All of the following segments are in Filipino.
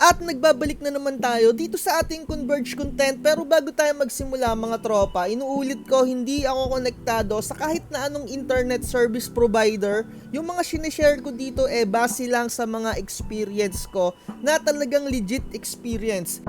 At nagbabalik na naman tayo dito sa ating Converge content, pero bago tayo magsimula mga tropa, inuulit ko, hindi ako konektado sa kahit na anong internet service provider. Yung mga sinishare ko dito base lang sa mga experience ko na talagang legit experience.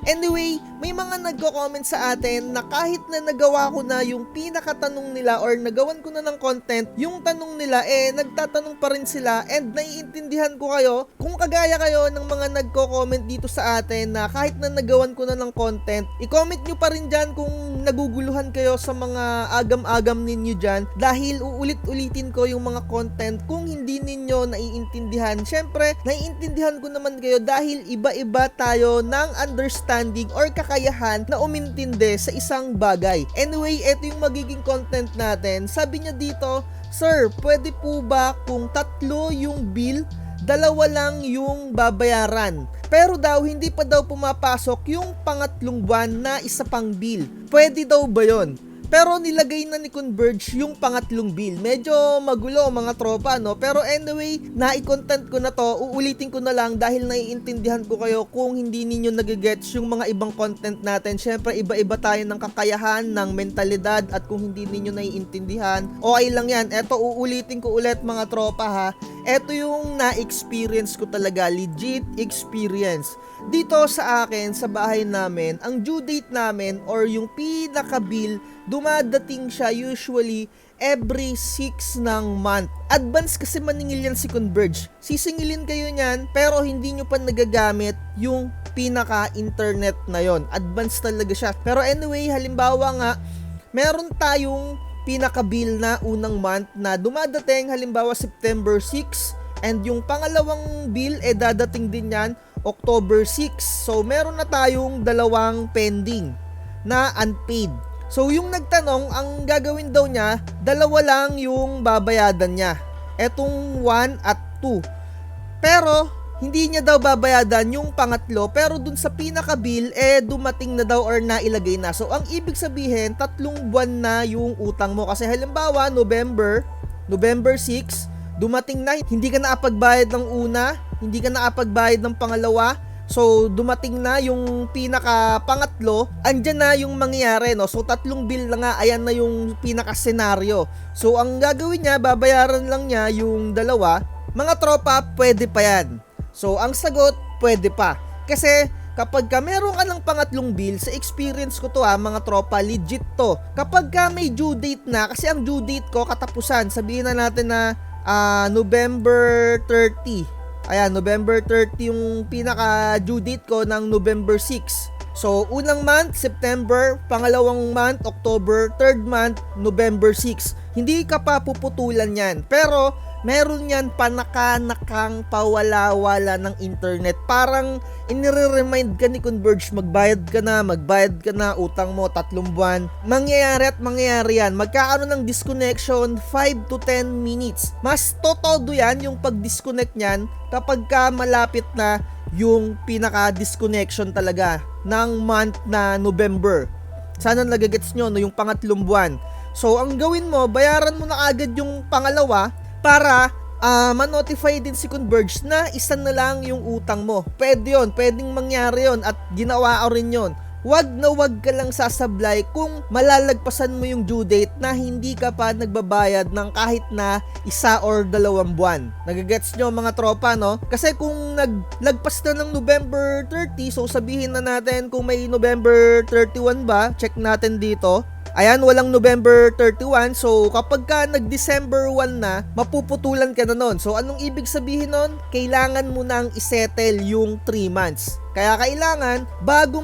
Anyway, may mga nagko-comment sa atin na kahit na nagawa ko na yung pinakatanong nila or nagawan ko na ng content, yung tanong nila nagtatanong pa rin sila, and naiintindihan ko kayo kung kagaya kayo ng mga nagko-comment dito sa atin na kahit na nagawan ko na ng content, i-comment nyo pa rin dyan kung naguguluhan kayo sa mga agam-agam ninyo dyan, dahil uulit-ulitin ko yung mga content kung hindi ninyo naiintindihan. Syempre, naiintindihan ko naman kayo dahil iba-iba tayo ng understanding or kakayahan na umintindi sa isang bagay. Anyway, ito yung magiging content natin. Sabi niya dito, "Sir, pwede po ba kung 3 yung bill, 2 lang yung babayaran? Pero daw, hindi pa daw pumapasok yung pangatlong buwan na isa pang bill. Pwede daw ba yon?" Pero nilagay na ni Converge yung pangatlong bill. Medyo magulo mga tropa, no? Pero anyway, nai-content ko na to. Uulitin ko na lang dahil naiintindihan ko kayo kung hindi ninyo nagigets yung mga ibang content natin. Syempre, iba-iba tayo ng kakayahan, ng mentalidad, at kung hindi ninyo naiintindihan, okay lang yan. Eto, uulitin ko ulit mga tropa ha. Eto yung na-experience ko talaga, legit experience. Dito sa akin, sa bahay namin, ang due date namin or yung pinaka-bill, dumadating siya usually every 6 ng month. Advance kasi maningil yan si Converge. Sisingilin kayo niyan pero hindi nyo pa nagagamit yung pinaka-internet na yon. Advance talaga siya. Pero anyway, halimbawa nga, meron tayong pinaka-bill na unang month na dumadating halimbawa September 6, and yung pangalawang bill dadating din yan October 6. So meron na tayong 2 pending na unpaid. So yung nagtanong, ang gagawin daw niya, 2 lang yung babayadan niya. Etong 1 at 2. Pero hindi niya daw babayadan yung pangatlo, pero dun sa pinaka-bill dumating na daw or nailagay na. So ang ibig sabihin, 3 buwan na yung utang mo. Kasi halimbawa November 6, dumating na, hindi ka nakapagbayad ng una, hindi ka nakapagbayad ng pangalawa. So dumating na yung pinaka pangatlo, andyan na yung mangyayari, no? So 3 bill na nga, ayan na yung pinaka senaryo. So ang gagawin niya, babayaran lang niya yung 2. Mga tropa, pwede pa yan. So ang sagot, pwede pa. Kasi kapag ka meron ka ng pangatlong bill, sa experience ko to mga tropa, legit to. Kapag ka may due date na, kasi ang due date ko katapusan, sabihin na natin na November 30. Ayan, November 30 yung pinaka due date ko ng November 6. So, unang month, September, pangalawang month, October, third month, November 6. Hindi ka pa puputulan yan. Pero, meron yan panaka-nakang pawala-wala ng internet. Parang inire-remind ka ni Converge, magbayad ka na, utang mo 3 buwan. Mangyayari at mangyayari yan. Magkakaroon ng disconnection 5 to 10 minutes. Mas todo yan yung pag-disconnect nyan kapag ka malapit na yung pinaka-disconnection talaga ng month na November. Sana nagagets nyo, no, yung pangatlong buwan. So, ang gawin mo, bayaran mo na agad yung pangalawa para ma-notify din si Converge na isa na lang yung utang mo. Pwede yun, pwedeng mangyari yun, at ginawa ko rin yun. Wag ka lang sasablay kung malalagpasan mo yung due date na hindi ka pa nagbabayad ng kahit na 1 or 2 buwan. Nagagets nyo mga tropa, no? Kasi kung naglagpas na ng November 30, so sabihin na natin kung may November 31 ba, check natin dito. Ayan, walang November 31. So, kapag ka nag-December 1 na, mapuputulan ka na nun. So, anong ibig sabihin nun? Kailangan mo nang isettle yung 3 months. Kaya kailangan, bago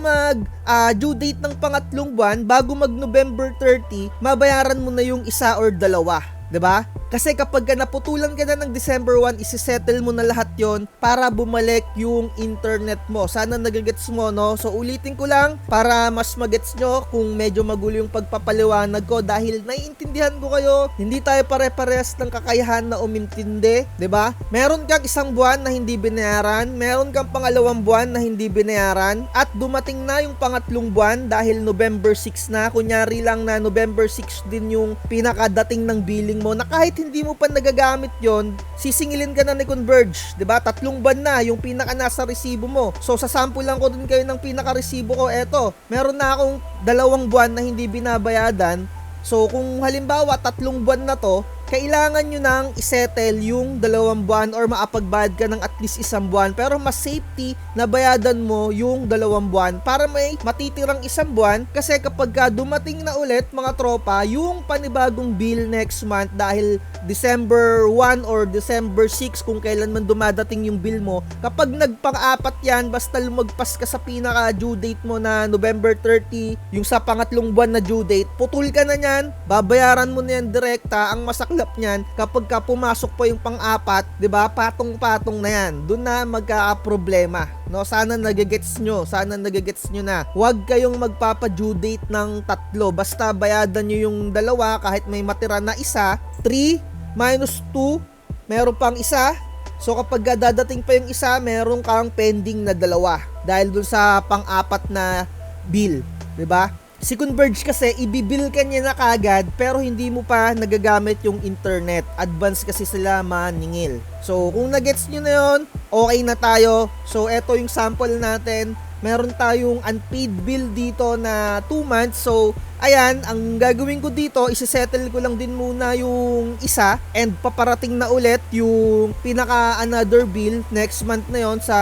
due date ng pangatlong buwan, bago mag November 30, mabayaran mo na yung 1 or 2. 'Di ba? Kasi kapag naputulan ka na ng December 1, isisettle mo na lahat yon para bumalik yung internet mo. Sana nagagets mo, no? So ulitin ko lang para mas magets nyo kung medyo magulo yung pagpapaliwanag ko dahil naiintindihan ko kayo. Hindi tayo pare-parehas ng kakayahan na umintindi, 'di ba? Meron kang isang buwan na hindi binayaran, meron kang pangalawang buwan na hindi binayaran, at dumating na yung pangatlong buwan dahil November 6 na. Kunyari lang na November 6 din yung pinakadating ng billing mo na kahit hindi mo pa nagagamit yon, sisingilin ka na ni Converge, 'di ba? 3 buwan na yung pinaka nasa resibo mo. So sa sample lang ko din kayo ng pinaka resibo ko, eto. Meron na akong 2 buwan na hindi binabayadan. So kung halimbawa 3 buwan na to, kailangan nyo nang isettle yung 2 buwan or maapagbayad ka ng at least 1 buwan, pero mas safety na bayadan mo yung 2 buwan para may matitirang 1 buwan, kasi kapag dumating na ulit mga tropa yung panibagong bill next month dahil December 1 or December 6 kung kailan man dumadating yung bill mo, kapag nagpang-apat yan, basta lumagpas ka sa pinaka due date mo na November 30, yung sa pangatlong buwan na due date, putul ka na yan, babayaran mo na yan direkta. Ang masaklap niyan, kapag ka pumasok pa yung pang-apat, 'di ba? Patong-patong na 'yan. Doon na magka-problema, no? Sana nagegets nyo na. Huwag kayong magpapa-due date ng 3. Basta bayadan nyo yung 2 kahit may matira na 1. 3 minus 2, meron pang 1. So kapag dadating pa yung 1, meron kang pending na 2 dahil dun sa pang-apat na bill, 'di ba? Si Converge kasi, ibibill ka niya na kagad pero hindi mo pa nagagamit yung internet. Advance kasi sila maningil. So, kung nagets nyo na yun, okay na tayo. So, eto yung sample natin. Meron tayong unpaid bill dito na 2 months. So, ayan, ang gagawin ko dito, isisettle ko lang din muna yung 1 and paparating na ulit yung pinaka another bill next month na yon sa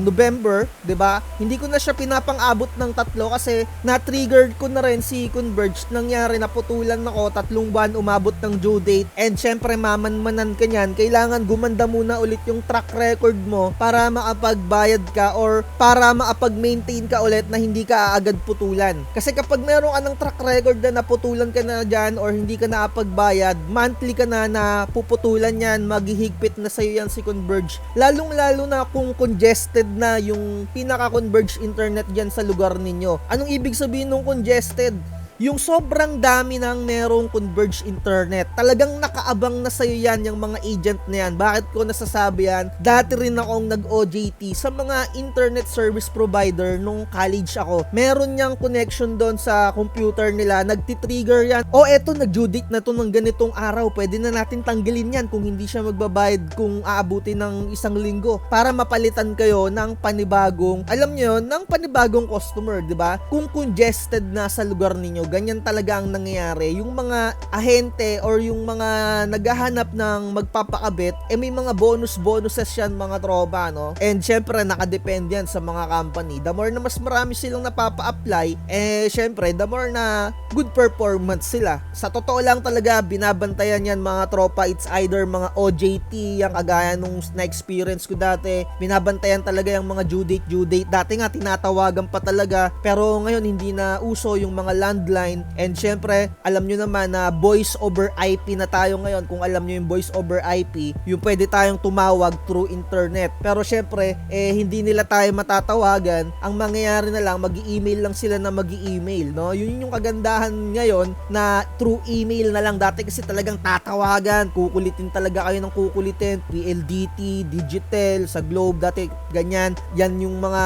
November, 'di ba? Hindi ko na siya pinapang-abot ng 3 kasi na-triggered ko na rin si Converge. Nangyari, naputulan ako, 3 buwan umabot ng due date, and syempre mamanmanan ka niyan. Kailangan gumanda muna ulit yung track record mo para makapagbayad ka or para makapag-maintain ka ulit na hindi ka agad putulan. Kasi kapag meron ka ng track record na naputulan ka na dyan or hindi ka nakapagbayad, monthly ka na puputulan yan, maghihigpit na sa'yo yan si Converge. Lalong-lalo na kung congested na yung pinaka-Converge internet dyan sa lugar ninyo. Anong ibig sabihin ng congested? Yung sobrang dami ng merong Converge internet. Talagang nakaabang na sa'yo yan yung mga agent na yan. Bakit ko nasasabi yan? Dati rin akong nag-OJT sa mga internet service provider nung college ako. Meron niyang connection doon sa computer nila. Nagtitrigger yan. O eto, nag-due date na to ng ganitong araw. Pwede na natin tanggalin yan kung hindi siya magbabayad kung aabutin ng 1 linggo. Para mapalitan kayo ng panibagong, alam nyo, ng panibagong customer, di ba? Kung congested na sa lugar ninyo, ganyan talaga ang nangyayari. Yung mga ahente or yung mga naghahanap ng magpapakabit, may mga bonuses yan mga tropa, no? And syempre, nakadepende yan sa mga company. The more na mas marami silang napapa-apply, syempre, the more na good performance sila. Sa totoo lang talaga, binabantayan yan mga tropa. It's either mga OJT, yung kagaya nung na-experience ko dati. Binabantayan talaga yung mga due date. Dati nga, tinatawagan pa talaga. Pero ngayon, hindi na uso yung mga landline. And syempre, alam nyo naman na voice over IP na tayo ngayon. Kung alam nyo yung voice over IP, yung pwede tayong tumawag through internet. Pero syempre, hindi nila tayo matatawagan. Ang mangyayari na lang, mag-i-email lang sila na mag-i-email, no? Yun yung kagandahan ngayon na through email na lang. Dati kasi talagang tatawagan, kukulitin talaga kayo ng kukulitin. PLDT, Digital, sa Globe, dati ganyan. Yan yung mga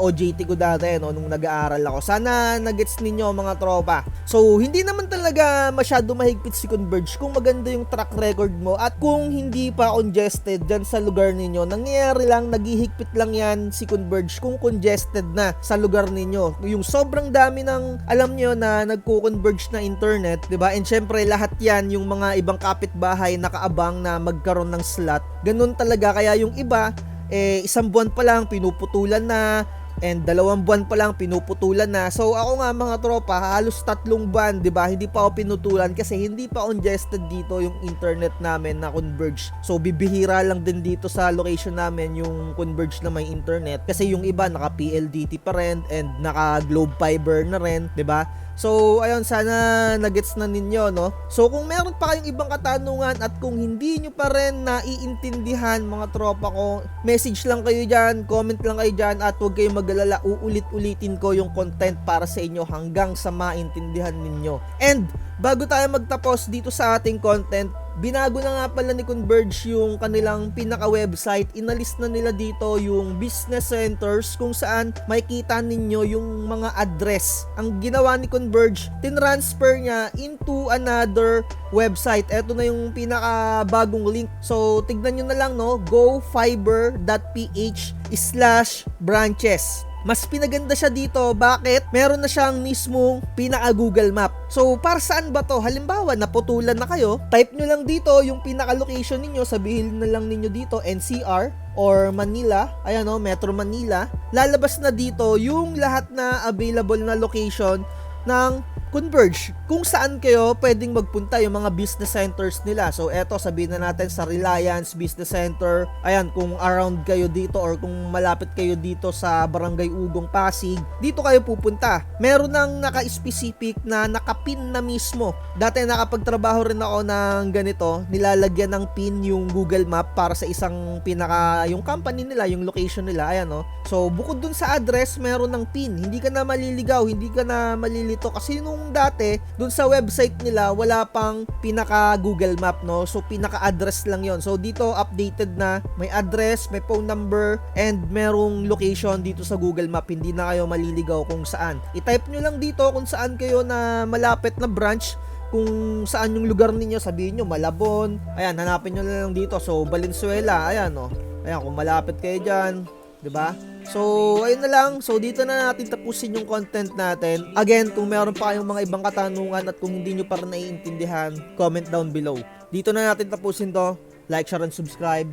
OJT ko dati, no, nung nag-aaral ako. Sana nagets ninyo mga tropa. So, hindi naman talaga masyado mahigpit si Converge kung maganda yung track record mo at kung hindi pa congested dyan sa lugar ninyo. Nangyayari lang, naghihigpit lang yan si Converge kung congested na sa lugar ninyo. Yung sobrang dami ng, alam nyo, na nagko-converge na internet, diba? And syempre, lahat yan, yung mga ibang kapitbahay nakaabang na magkaroon ng slot. Ganun talaga, kaya yung iba, 1 buwan pa lang, pinuputulan na, and 2 buwan pa lang pinuputulan na. So ako nga mga tropa, halos 3 buwan, 'di ba? Hindi pa ako pinutulan kasi hindi pa congested dito yung internet namin na Converge. So bibihira lang din dito sa location namin yung Converge na may internet kasi yung iba naka PLDT pa rin and naka Globe Fiber na rin, 'di ba? So, ayun, sana nagets na ninyo, no? So, kung meron pa kayong ibang katanungan at kung hindi nyo pa rin naiintindihan, mga tropa ko, message lang kayo dyan, comment lang kayo dyan, at huwag kayong mag-alala, uulit-ulitin ko yung content para sa inyo hanggang sa maintindihan ninyo. And, bago tayo magtapos dito sa ating content, binago na nga pala ni Converge yung kanilang pinaka-website. Inalis na nila dito yung business centers kung saan makikita ninyo yung mga address. Ang ginawa ni Converge, tinransfer niya into another website. Ito na yung pinaka-bagong link. So, tignan nyo na lang, no? gofiber.ph/branches. Mas pinaganda siya dito. Bakit? Meron na siyang mismong pinaka-Google Map. So, para saan ba to? Halimbawa, naputulan na kayo, type nyo lang dito yung pinaka-location ninyo, sabihin na lang ninyo dito, NCR or Manila, ayan o, Metro Manila. Lalabas na dito yung lahat na available na location ng Converge, kung saan kayo pwedeng magpunta yung mga business centers nila. So eto, sabihin na natin sa Reliance Business Center, ayan, kung around kayo dito or kung malapit kayo dito sa Barangay Ugong, Pasig, dito kayo pupunta. Meron ng naka-specific na nakapin na mismo. Dati nakapagtrabaho rin ako ng ganito, nilalagyan ng pin yung Google Map para sa isang yung company nila, yung location nila, ayan o. So bukod dun sa address, meron ng pin. Hindi ka na maliligaw, hindi ka na malilito kasi nung dati, dun sa website nila, wala pang pinaka Google Map, no? So, pinaka-address lang yon. So, dito, updated na. May address, may phone number, and merong location dito sa Google Map. Hindi na kayo maliligaw kung saan. I-type nyo lang dito kung saan kayo na malapit na branch, kung saan yung lugar ninyo, sabihin nyo, Malabon. Ayan, hanapin nyo lang dito. So, Valenzuela, ayan, no? Ayan, kung malapit kayo dyan, 'di ba? So, ayun na lang. So, dito na natin tapusin yung content natin. Again, kung meron pa kayong mga ibang katanungan at kung hindi nyo pa rin naiintindihan, comment down below. Dito na natin tapusin to. Like, share, and subscribe.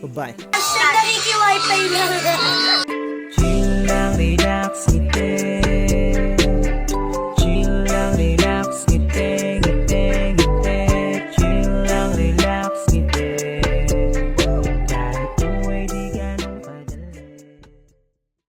Bye-bye. Chill lang, relax, ngiti.